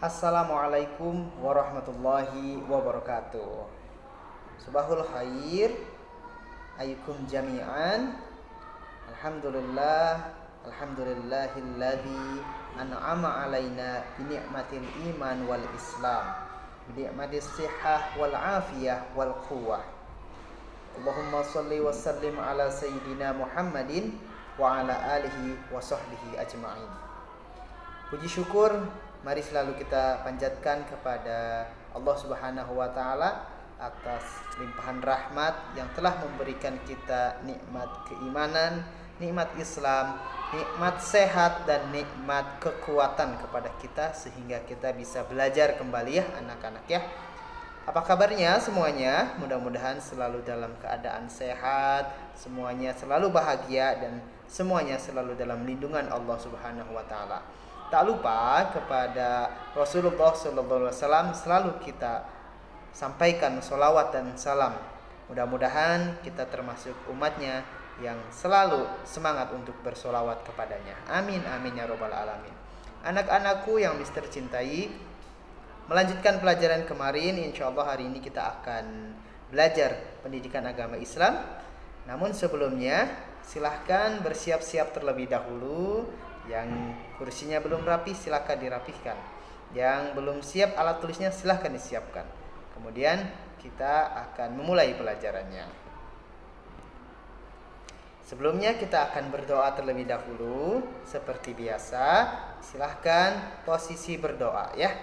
Assalamualaikum warahmatullahi wabarakatuh. Subahul khair ayukum jami'an. Alhamdulillah, alhamdulillahilladzi an'ama alaina bi ni'matil iman wal islam, bi ni'matis sihah wal afiyah wal quwwah. Allahumma shalli wa sallim ala sayyidina Muhammadin wa ala alihi wa sahbihi ajma'in. Puji syukur mari selalu kita panjatkan kepada Allah Subhanahu wa taala atas limpahan rahmat yang telah memberikan kita nikmat keimanan, nikmat Islam, nikmat sehat dan nikmat kekuatan kepada kita sehingga kita bisa belajar kembali ya anak-anak ya. Apa kabarnya semuanya? Mudah-mudahan selalu dalam keadaan sehat, semuanya selalu bahagia dan semuanya selalu dalam lindungan Allah Subhanahu wa taala. Tak lupa kepada Rasulullah SAW selalu kita sampaikan sholawat dan salam. Mudah-mudahan kita termasuk umatnya yang selalu semangat untuk bersolawat kepadanya. Amin amin ya robbal alamin. Anak-anakku yang Mister cintai, melanjutkan pelajaran kemarin, insya Allah hari ini kita akan belajar pendidikan agama Islam. Namun sebelumnya silahkan bersiap-siap terlebih dahulu. Yang kursinya belum rapi silahkan dirapihkan. Yang belum siap alat tulisnya silahkan disiapkan. Kemudian kita akan memulai pelajarannya. Sebelumnya kita akan berdoa terlebih dahulu. Seperti biasa, silahkan posisi berdoa ya.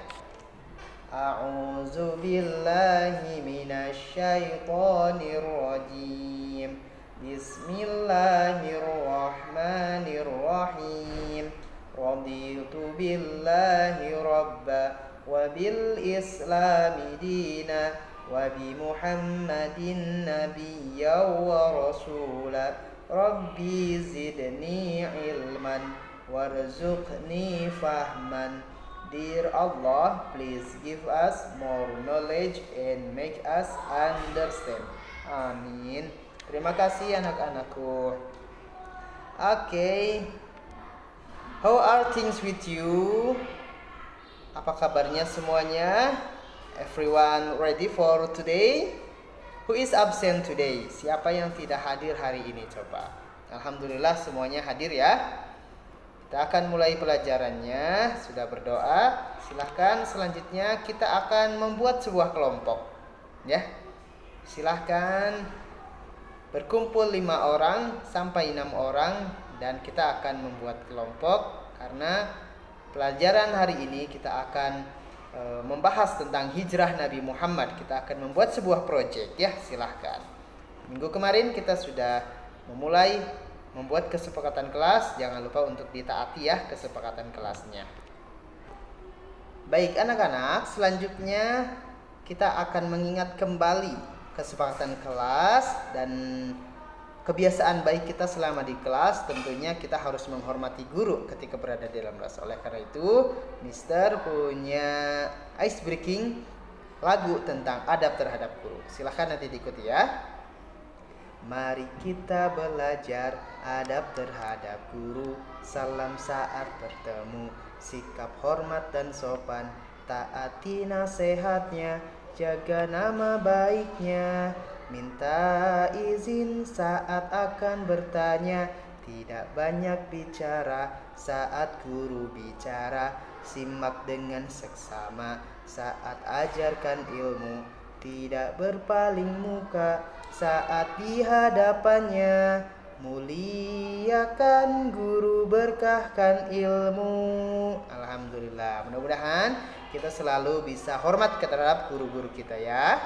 A'udzu billahi minasyaitonir rajim. Bismillahirrahmanirrahim. Raditu billahi rabba wa bil islami dina wa bi Muhammadin nabiyya wa rasula. Rabbi zidni ilman warzuqni fahman. Dear Allah, please give us more knowledge and make us understand. Amin. Terima kasih anak-anakku. Okay. How are things with you? Apa kabarnya semuanya? Everyone ready for today? Who is absent today? Siapa yang tidak hadir hari ini coba? Alhamdulillah semuanya hadir ya. Kita akan mulai pelajarannya. Sudah berdoa? Silahkan selanjutnya kita akan membuat sebuah kelompok. Ya. Silahkan berkumpul 5 orang sampai 6 orang dan kita akan membuat kelompok karena pelajaran hari ini kita akan membahas tentang hijrah Nabi Muhammad. Kita akan membuat sebuah proyek ya, silahkan. Minggu kemarin kita sudah memulai membuat kesepakatan kelas, jangan lupa untuk ditaati ya kesepakatan kelasnya. Baik anak-anak, selanjutnya kita akan mengingat kembali kesepakatan kelas dan kebiasaan baik kita selama di kelas. Tentunya kita harus menghormati guru ketika berada di dalam kelas. Oleh karena itu, Mister punya ice breaking lagu tentang adab terhadap guru. Silahkan nanti diikuti ya. Mari kita belajar adab terhadap guru. Salam saat bertemu, sikap hormat dan sopan, taati nasihatnya, jaga nama baiknya, minta izin saat akan bertanya, tidak banyak bicara saat guru bicara, simak dengan seksama saat ajarkan ilmu, tidak berpaling muka saat di hadapannya, muliakan guru, berkahkan ilmu. Alhamdulillah, mudah-mudahan kita selalu bisa hormat terhadap guru-guru kita ya.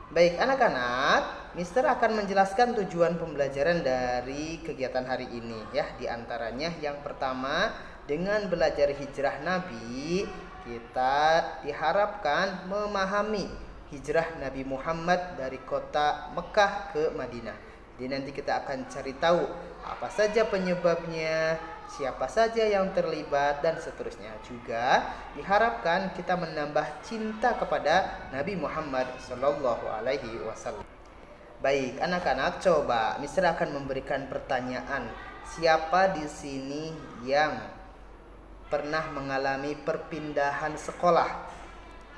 Baik anak-anak, Mister akan menjelaskan tujuan pembelajaran dari kegiatan hari ini ya. Di antaranya yang pertama, dengan belajar hijrah Nabi, kita diharapkan memahami hijrah Nabi Muhammad dari kota Mekah ke Madinah. Jadi nanti kita akan cari tahu apa saja penyebabnya, siapa saja yang terlibat dan seterusnya. Juga diharapkan kita menambah cinta kepada Nabi Muhammad sallallahu alaihi wasallam. Baik, anak-anak, coba Mister akan memberikan pertanyaan. Siapa di sini yang pernah mengalami perpindahan sekolah?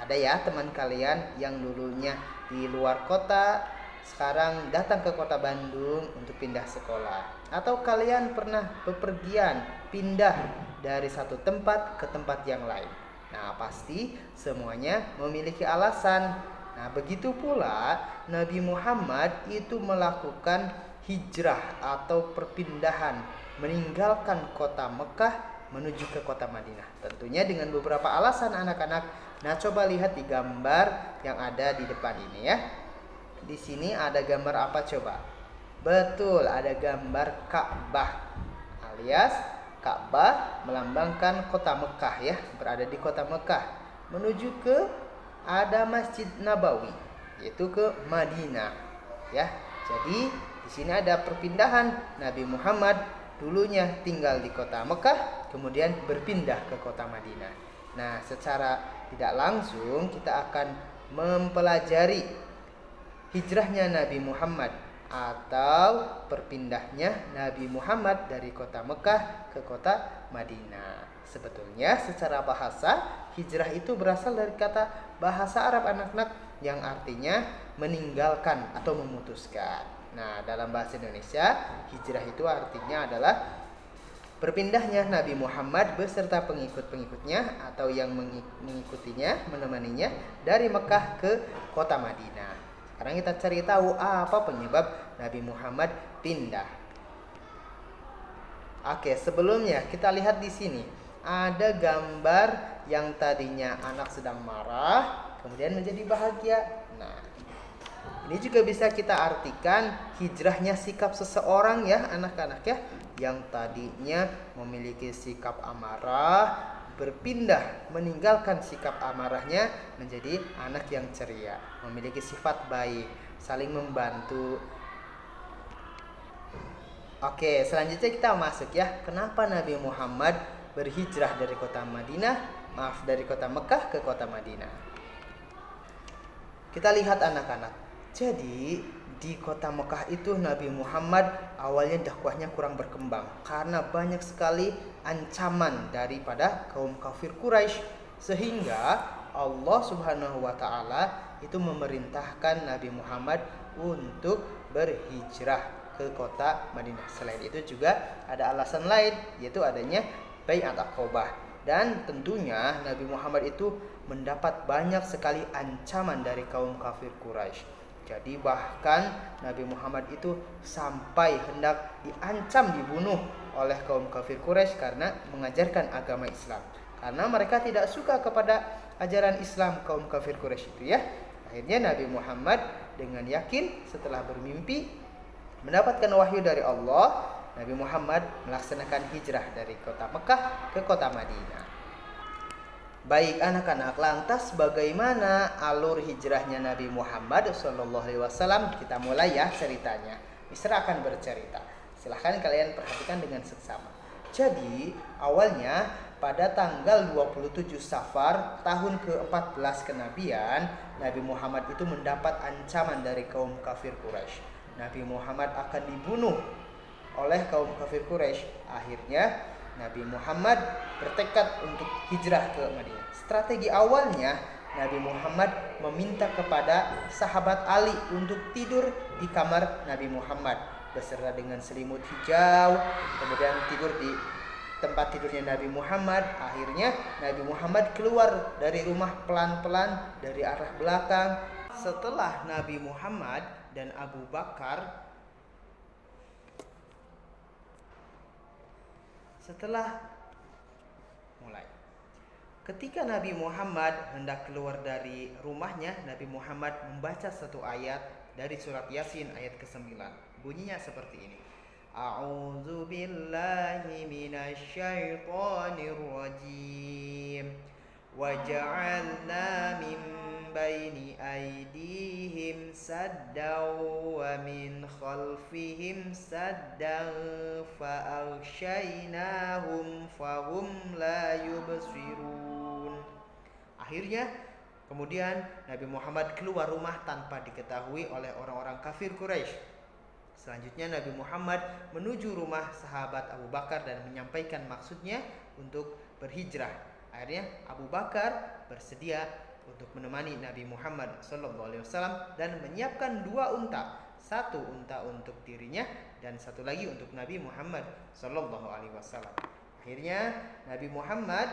Ada ya teman kalian yang dulunya di luar kota, sekarang datang ke kota Bandung untuk pindah sekolah. Atau kalian pernah bepergian, pindah dari satu tempat ke tempat yang lain. Nah, pasti semuanya memiliki alasan. Nah, begitu pula Nabi Muhammad itu melakukan hijrah atau perpindahan, meninggalkan kota Mekah menuju ke kota Madinah. Tentunya dengan beberapa alasan anak-anak. Nah, coba lihat di gambar yang ada di depan ini ya. Di sini ada gambar apa coba? Betul, ada gambar Ka'bah. Alias Ka'bah melambangkan kota Mekah ya, berada di kota Mekah. Menuju ke ada Masjid Nabawi, yaitu ke Madinah ya. Jadi di sini ada perpindahan. Nabi Muhammad dulunya tinggal di kota Mekah, kemudian berpindah ke kota Madinah. Nah, secara tidak langsung kita akan mempelajari hijrahnya Nabi Muhammad atau perpindahnya Nabi Muhammad dari kota Mekah ke kota Madinah. Sebetulnya secara bahasa, hijrah itu berasal dari kata bahasa Arab anak-anak yang artinya meninggalkan atau memutuskan. Nah, dalam bahasa Indonesia, hijrah itu artinya adalah berpindahnya Nabi Muhammad beserta pengikut-pengikutnya atau yang mengikutinya, menemaninya dari Mekah ke kota Madinah. Sekarang kita cari tahu apa penyebab Nabi Muhammad pindah. Oke, sebelumnya kita lihat di sini ada gambar yang tadinya anak sedang marah, kemudian menjadi bahagia. Nah, ini juga bisa kita artikan hijrahnya sikap seseorang ya anak-anak ya, yang tadinya memiliki sikap amarah, berpindah meninggalkan sikap amarahnya menjadi anak yang ceria, memiliki sifat baik, saling membantu. Oke, selanjutnya kita masuk ya. Kenapa Nabi Muhammad berhijrah dari kota dari kota Mekah ke kota Madinah? Kita lihat anak-anak. Jadi di kota Mekah itu Nabi Muhammad awalnya dakwahnya kurang berkembang karena banyak sekali ancaman daripada kaum kafir Quraisy, sehingga Allah Subhanahu wa taala itu memerintahkan Nabi Muhammad untuk berhijrah ke kota Madinah. Selain itu juga ada alasan lain, yaitu adanya Bai'at Aqabah. Dan tentunya Nabi Muhammad itu mendapat banyak sekali ancaman dari kaum kafir Quraisy. Jadi bahkan Nabi Muhammad itu sampai hendak diancam dibunuh oleh kaum kafir Quraisy karena mengajarkan agama Islam. Karena mereka tidak suka kepada ajaran Islam kaum kafir Quraisy itu ya. Akhirnya Nabi Muhammad dengan yakin setelah bermimpi mendapatkan wahyu dari Allah, Nabi Muhammad melaksanakan hijrah dari kota Mekah ke kota Madinah. Baik anak-anak, lantas bagaimana alur hijrahnya Nabi Muhammad SAW? Kita mulai ya ceritanya. Mister akan bercerita. Silahkan kalian perhatikan dengan seksama. Jadi awalnya pada tanggal 27 Safar tahun ke-14 kenabian, Nabi Muhammad itu mendapat ancaman dari kaum kafir Quraisy. Nabi Muhammad akan dibunuh oleh kaum kafir Quraisy. Akhirnya Nabi Muhammad bertekad untuk hijrah ke Madinah. Strategi awalnya Nabi Muhammad meminta kepada sahabat Ali untuk tidur di kamar Nabi Muhammad beserta dengan selimut hijau, kemudian tidur di tempat tidurnya Nabi Muhammad. Akhirnya Nabi Muhammad keluar dari rumah pelan-pelan dari arah belakang. Setelah Nabi Muhammad dan Abu Bakar Ketika Nabi Muhammad hendak keluar dari rumahnya, Nabi Muhammad membaca satu ayat dari surat Yasin ayat ke-9. Bunyinya seperti ini. A'udzu billahi minasy syaithanir rajim. Wa ja'alna min baini aydihim saddan wa min khalfihim saddan fa aghshaynahum fahum la yubsirun. Akhirnya kemudian Nabi Muhammad keluar rumah tanpa diketahui oleh orang-orang kafir Quraisy. Selanjutnya Nabi Muhammad menuju rumah sahabat Abu Bakar dan menyampaikan maksudnya untuk berhijrah. Akhirnya Abu Bakar bersedia untuk menemani Nabi Muhammad SAW dan menyiapkan 2 unta, 1 unta untuk dirinya dan 1 lagi untuk Nabi Muhammad SAW. Akhirnya Nabi Muhammad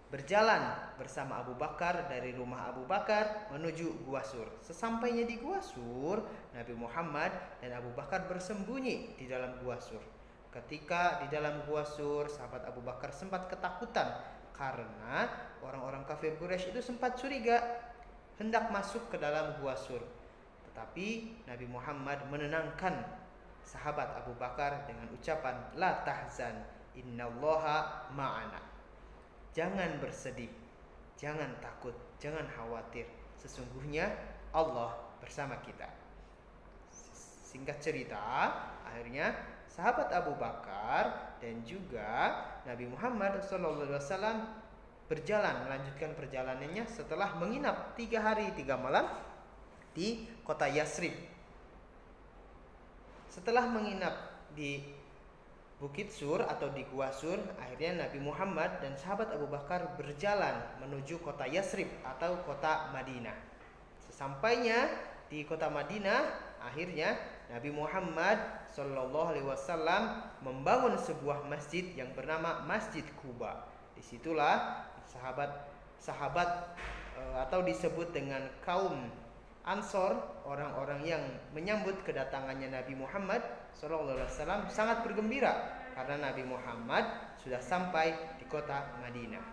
berjalan bersama Abu Bakar dari rumah Abu Bakar menuju Gua Sur. Sesampainya di Gua Sur, Nabi Muhammad dan Abu Bakar bersembunyi di dalam Gua Sur. Ketika di dalam Gua Sur, sahabat Abu Bakar sempat ketakutan karena orang-orang kafir Quraisy itu sempat curiga hendak masuk ke dalam Gua Sur. Tetapi Nabi Muhammad menenangkan sahabat Abu Bakar dengan ucapan la tahzan innallaha ma'ana. Jangan bersedih, jangan takut, jangan khawatir. Sesungguhnya Allah bersama kita. Singkat cerita, akhirnya sahabat Abu Bakar dan juga Nabi Muhammad SAW berjalan melanjutkan perjalanannya setelah menginap 3 hari 3 malam di kota Yasrib. Setelah menginap di Bukit Sur atau di Gua Sur, akhirnya Nabi Muhammad dan sahabat Abu Bakar berjalan menuju kota Yasrib atau kota Madinah. Sesampainya di kota Madinah, akhirnya Nabi Muhammad SAW membangun sebuah masjid yang bernama Masjid Quba. Disitulah sahabat atau disebut dengan kaum Ansor, orang-orang yang menyambut kedatangannya Nabi Muhammad SAW sangat bergembira karena Nabi Muhammad sudah sampai di kota Madinah.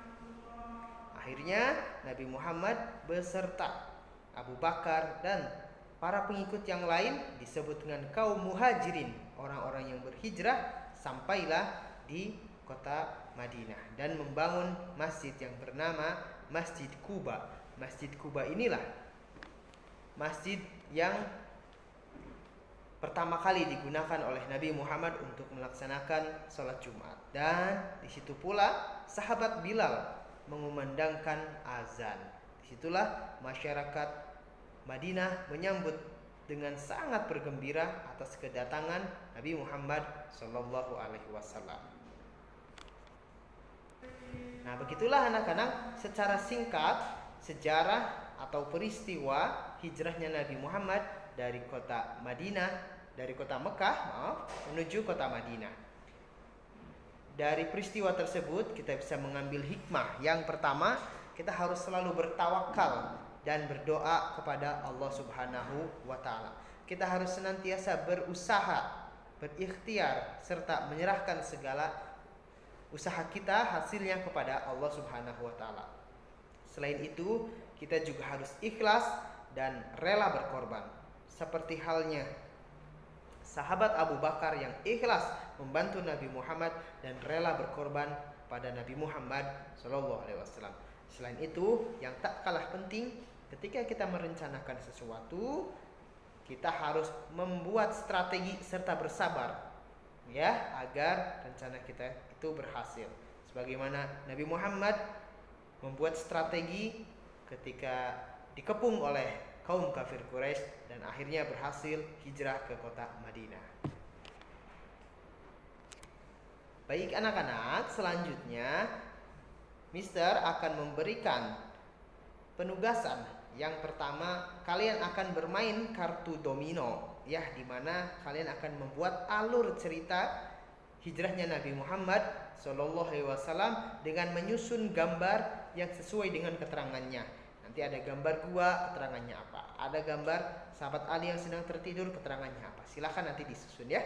Akhirnya Nabi Muhammad beserta Abu Bakar dan para pengikut yang lain disebut dengan kaum muhajirin, orang-orang yang berhijrah, sampailah di kota Madinah dan membangun masjid yang bernama Masjid Quba. Masjid Quba inilah masjid yang pertama kali digunakan oleh Nabi Muhammad untuk melaksanakan sholat Jumat. Dan di situ pula sahabat Bilal mengumandangkan azan. Disitulah masyarakat Madinah menyambut dengan sangat bergembira atas kedatangan Nabi Muhammad SAW. Nah, begitulah anak-anak secara singkat sejarah atau peristiwa hijrahnya Nabi Muhammad dari kota Mekah menuju kota Madinah. Dari peristiwa tersebut kita bisa mengambil hikmah. Yang pertama, kita harus selalu bertawakal dan berdoa kepada Allah Subhanahu wa taala. Kita harus senantiasa berusaha, berikhtiar serta menyerahkan segala usaha kita hasilnya kepada Allah Subhanahu wa taala. Selain itu, kita juga harus ikhlas dan rela berkorban. Seperti halnya sahabat Abu Bakar yang ikhlas membantu Nabi Muhammad dan rela berkorban pada Nabi Muhammad SAW. Selain itu, yang tak kalah penting, ketika kita merencanakan sesuatu, kita harus membuat strategi serta bersabar, ya, agar rencana kita itu berhasil. Sebagaimana Nabi Muhammad membuat strategi ketika dikepung oleh kaum kafir Quraisy dan akhirnya berhasil hijrah ke kota Madinah. Baik anak-anak, selanjutnya Mister akan memberikan penugasan. Yang pertama, kalian akan bermain kartu domino, ya, di mana kalian akan membuat alur cerita hijrahnya Nabi Muhammad SAW dengan menyusun gambar yang sesuai dengan keterangannya. Nanti ada gambar gua, keterangannya apa. Ada gambar sahabat Ali yang sedang tertidur, keterangannya apa. Silakan nanti disusun, ya.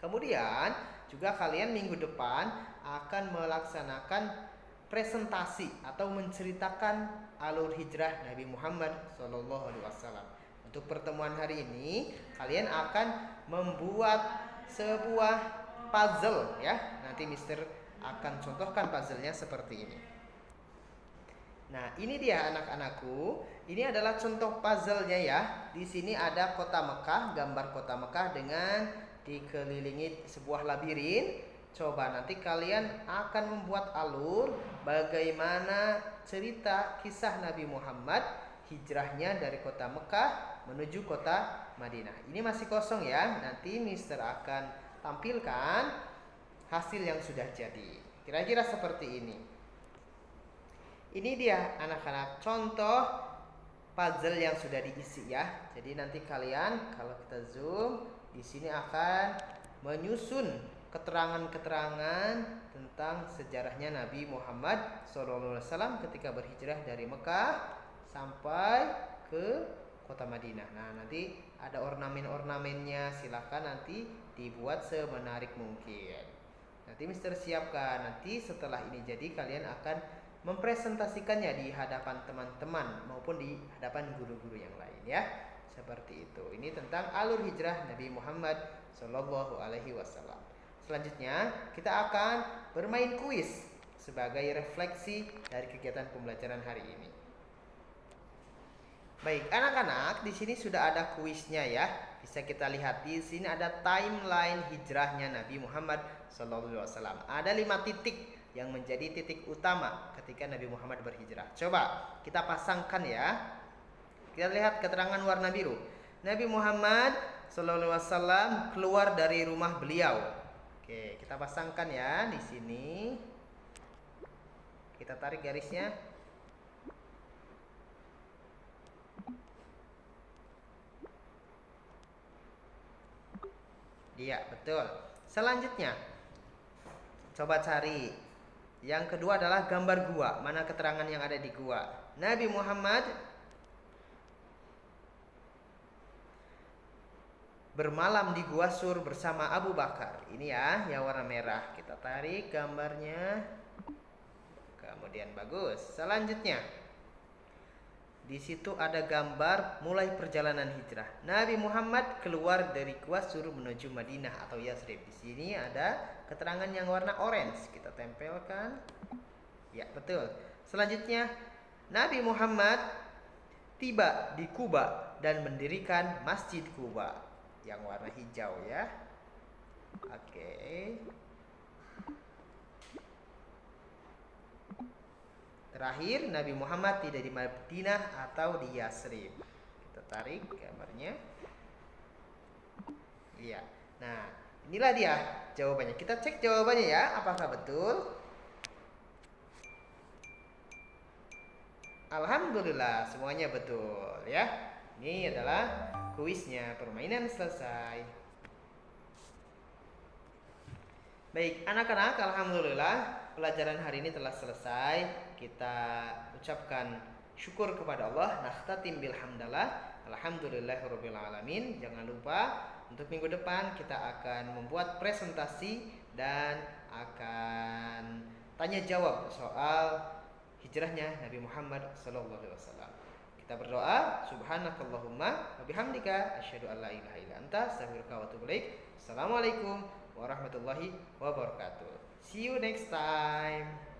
Kemudian juga kalian minggu depan akan melaksanakan presentasi atau menceritakan alur hijrah Nabi Muhammad SAW. Untuk pertemuan hari ini, kalian akan membuat sebuah puzzle, ya. Nanti Mister akan contohkan puzzle-nya seperti ini. Nah, ini dia anak-anakku. Ini adalah contoh puzzle-nya, ya. Di sini ada kota Mekah, gambar kota Mekah dengan dikelilingi sebuah labirin. Coba nanti kalian akan membuat alur bagaimana cerita kisah Nabi Muhammad hijrahnya dari kota Mekah menuju kota Madinah. Ini masih kosong ya. Nanti Mister akan tampilkan hasil yang sudah jadi. Kira-kira seperti ini. Ini dia anak-anak contoh puzzle yang sudah diisi ya. Jadi nanti kalian kalau kita zoom di sini akan menyusun keterangan-keterangan tentang sejarahnya Nabi Muhammad SAW ketika berhijrah dari Mekah sampai ke kota Madinah. Nah, nanti ada ornamen-ornamennya, silakan nanti dibuat semenarik mungkin. Nanti Mister siapkan. Nanti setelah ini jadi kalian akan mempresentasikannya di hadapan teman-teman maupun di hadapan guru-guru yang lain ya. Seperti itu. Ini tentang alur hijrah Nabi Muhammad Shallallahu Alaihi Wasallam. Selanjutnya kita akan bermain kuis sebagai refleksi dari kegiatan pembelajaran hari ini. Baik, anak-anak, di sini sudah ada kuisnya ya. Bisa kita lihat di sini ada timeline hijrahnya Nabi Muhammad SAW. Ada 5 titik yang menjadi titik utama ketika Nabi Muhammad berhijrah. Coba kita pasangkan ya. Kita lihat keterangan warna biru. Nabi Muhammad SAW keluar dari rumah beliau. Oke, kita pasangkan ya di sini. Kita tarik garisnya. Iya, betul. Selanjutnya, coba cari. Yang kedua adalah gambar gua. Mana keterangan yang ada di gua? Nabi Muhammad bermalam di Gua Sur bersama Abu Bakar. Ini ya, yang warna merah. Kita tarik gambarnya. Kemudian bagus. Selanjutnya, di situ ada gambar mulai perjalanan hijrah. Nabi Muhammad keluar dari Gua Sur menuju Madinah atau Yasrib. Di sini ada keterangan yang warna orange. Kita tempelkan. Ya, betul. Selanjutnya, Nabi Muhammad tiba di Kuba dan mendirikan Masjid Kuba yang warna hijau ya. Oke. Terakhir, Nabi Muhammad tidak di Madinah atau di Yasrib. Kita tarik gambarnya. Iya. Nah, inilah dia jawabannya. Kita cek jawabannya ya, apakah betul? Alhamdulillah, semuanya betul ya. Ini adalah kuisnya, permainan selesai. Baik, anak-anak, alhamdulillah pelajaran hari ini telah selesai. Kita ucapkan syukur kepada Allah. Nakhtatim bilhamdalillah. Alhamdulillahirabbil alamin. Jangan lupa untuk minggu depan kita akan membuat presentasi dan akan tanya jawab soal hijrahnya Nabi Muhammad SAW. Kita berdoa, subhanakallahumma wa bihamdika asyhadu an la ilaha illa anta astaghfiruka wa atubu ilaik. Assalamualaikum warahmatullahi wabarakatuh. See you next time.